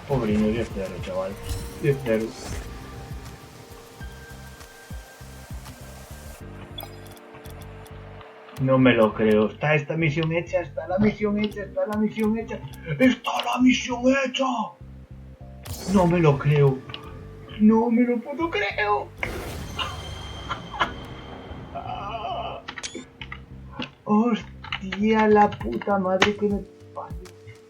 Pobrino, 10-0, chaval. 10-0. No me lo creo. Está esta misión hecha, está la misión hecha, está la misión hecha. ¡Está la misión hecha! No me lo creo. No me lo puedo creer. Hostia, la puta madre que me...